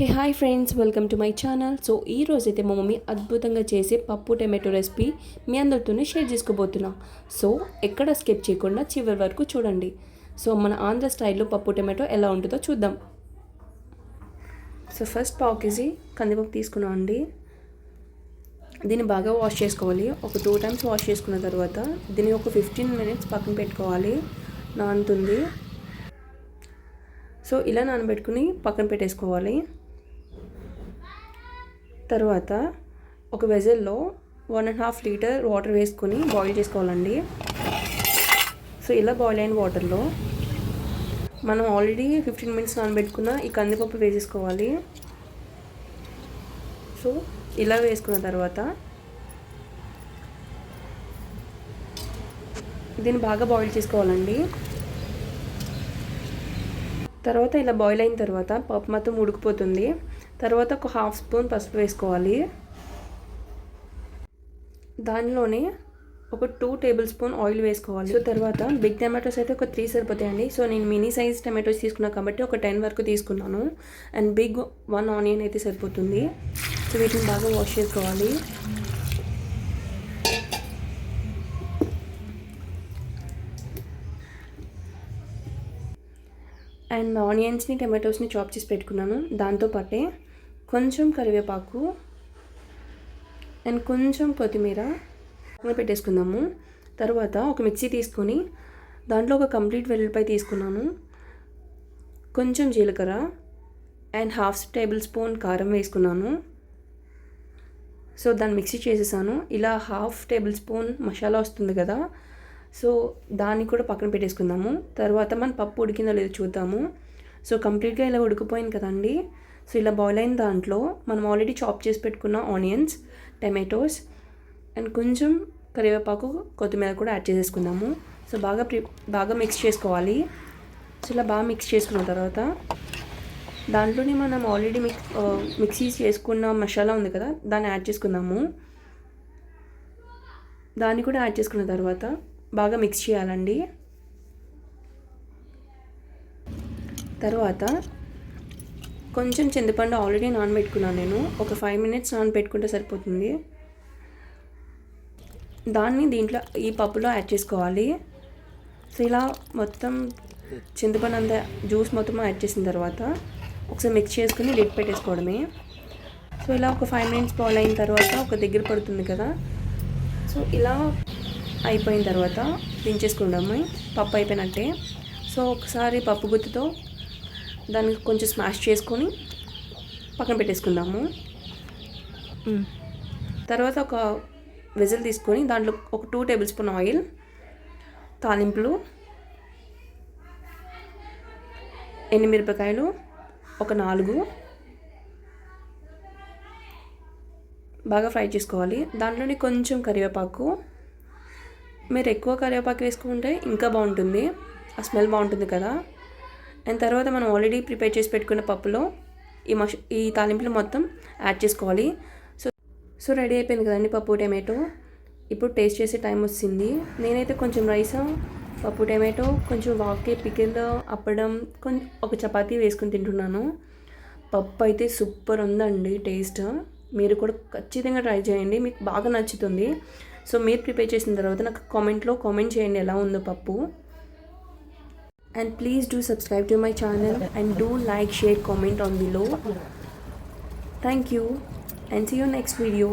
Hey hi friends, welcome to my channel. So ఈ రోజైతే మా మమ్మీ అద్భుతంగా చేసే పప్పు టమాటో రెసిపీ మీ అందరితోనే షేర్ చేసుకోబోతున్నా. సో ఎక్కడ స్కిప్ చేయకుండా చివరి వరకు చూడండి. సో మన ఆంధ్ర స్టైల్లో పప్పు టమాటో ఎలా ఉంటుందో చూద్దాం. సో ఫస్ట్ పావు కేజీ కందిపప్పు తీసుకున్నాం అండి. దీన్ని బాగా వాష్ చేసుకోవాలి. ఒక 2 times వాష్ చేసుకున్న తర్వాత దీన్ని ఒక 15 minutes పక్కన పెట్టుకోవాలి. నానుతుంది. సో ఇలా నానబెట్టుకుని పక్కన పెట్టేసుకోవాలి. తర్వాత ఒక వెజల్లో 1.5 liter వాటర్ వేసుకొని బాయిల్ చేసుకోవాలండి. సో ఇలా బాయిల్ అయిన వాటర్లో మనం ఆల్రెడీ 15 minutes నానబెట్టుకున్న ఈ కందిపప్పు వేసేసుకోవాలి. సో ఇలా వేసుకున్న తర్వాత దీన్ని బాగా బాయిల్ చేసుకోవాలండి. తర్వాత ఇలా బాయిల్ అయిన తర్వాత పప్పు మొత్తం ఉడికిపోతుంది. తర్వాత ఒక 1/2 spoon పసుపు వేసుకోవాలి. దానిలోనే ఒక 2 tablespoon ఆయిల్ వేసుకోవాలి. సో తర్వాత బిగ్ టమాటోస్ అయితే ఒక 3 సరిపోతాయండి. సో నేను మినీ సైజ్ టమాటోస్ తీసుకున్నాను కాబట్టి ఒక 10 వరకు తీసుకున్నాను. అండ్ బిగ్ 1 ఆనియన్ అయితే సరిపోతుంది. సో వీటిని బాగా వాష్ చేసుకోవాలి. అండ్ ఆనియన్స్ని టమాటోస్ని చాప్ చేసి పెట్టుకున్నాను. దాంతోపాటే కొంచెం కరివేపాకు అండ్ కొంచెం కొత్తిమీర పెట్టేసుకుందాము. తర్వాత ఒక మిక్సీ తీసుకొని దాంట్లో ఒక కంప్లీట్ వెల్లుల్లిపాయ తీసుకున్నాను. కొంచెం జీలకర్ర అండ్ 1/2 tablespoon కారం వేసుకున్నాను. సో దాన్ని మిక్సీ చేసేసాను. ఇలా 1/2 tablespoon మసాలా వస్తుంది కదా, సో దాన్ని కూడా పక్కన పెట్టేసుకుందాము. తర్వాత మన పప్పు ఉడికిందో లేదో చూద్దాము. సో కంప్లీట్గా ఇలా ఉడికిపోయింది కదండి. సో ఇలా బాయిల్ అయిన దాంట్లో మనం ఆల్రెడీ చాప్ చేసి పెట్టుకున్న ఆనియన్స్, టమాటోస్ అండ్ కొంచెం కరివేపాకు, కొత్తిమీర కూడా యాడ్ చేసేసుకుందాము. సో బాగా మిక్స్ చేసుకోవాలి. సో ఇలా బాగా మిక్స్ చేసుకున్న తర్వాత దాంట్లోనే మనం ఆల్రెడీ మిక్సీ చేసుకున్న మసాలా ఉంది కదా, దాన్ని యాడ్ చేసుకుందాము. దాన్ని కూడా యాడ్ చేసుకున్న తర్వాత బాగా మిక్స్ చేయాలండి. తర్వాత కొంచెం చింతపండు ఆల్రెడీ నానబెట్టుకున్నాను నేను. ఒక 5 minutes నానబెట్టుకుంటే సరిపోతుంది. దాన్ని దీంట్లో ఈ పప్పులో యాడ్ చేసుకోవాలి. సో ఇలా మొత్తం చింతపండు అంతా జ్యూస్ మొత్తం యాడ్ చేసిన తర్వాత ఒకసారి మిక్స్ చేసుకుని లిడ్ పెట్టేసుకోవడమే. సో ఇలా ఒక 5 minutes బాయిల్ అయిన తర్వాత ఒక దగ్గర పడుతుంది కదా, సో ఇలా అయిపోయిన తర్వాత దించేసుకుందాము. పప్పు అయిపోయినట్టే. సో ఒకసారి పప్పు గుత్తితో దాన్ని కొంచెం స్మాష్ చేసుకొని పక్కన పెట్టేసుకుందాము. తర్వాత ఒక విజిల్ తీసుకొని దాంట్లో ఒక 2 tablespoon ఆయిల్, తాలింపులు, ఎండుమిరపకాయలు ఒక 4 బాగా ఫ్రై చేసుకోవాలి. దాంట్లోని కొంచెం కరివేపాకు, మీరు ఎక్కువ కరివేపాకు వేసుకుంటే ఇంకా బాగుంటుంది, ఆ స్మెల్ బాగుంటుంది కదా. అండ్ తర్వాత మనం ఆల్రెడీ ప్రిపేర్ చేసి పెట్టుకున్న పప్పులో ఈ తాలింపులు మొత్తం యాడ్ చేసుకోవాలి. సో రెడీ అయిపోయింది కదండి పప్పు టమాటో. ఇప్పుడు టేస్ట్ చేసే టైం వచ్చింది. నేనైతే కొంచెం రైస్, పప్పు టమాటో, కొంచెం వాకే పికిల్, అప్పడం, ఒక చపాతీ వేసుకుని తింటున్నాను. పప్పు అయితే సూపర్ ఉందండి టేస్ట్. మీరు కూడా ఖచ్చితంగా ట్రై చేయండి, మీకు బాగా నచ్చుతుంది. సో మీరు ప్రిపేర్ చేసిన తర్వాత నాకు కామెంట్ చేయండి ఎలా ఉందో పప్పు. And please do subscribe to my channel and do like, share, comment on below. Thank you and see you next video.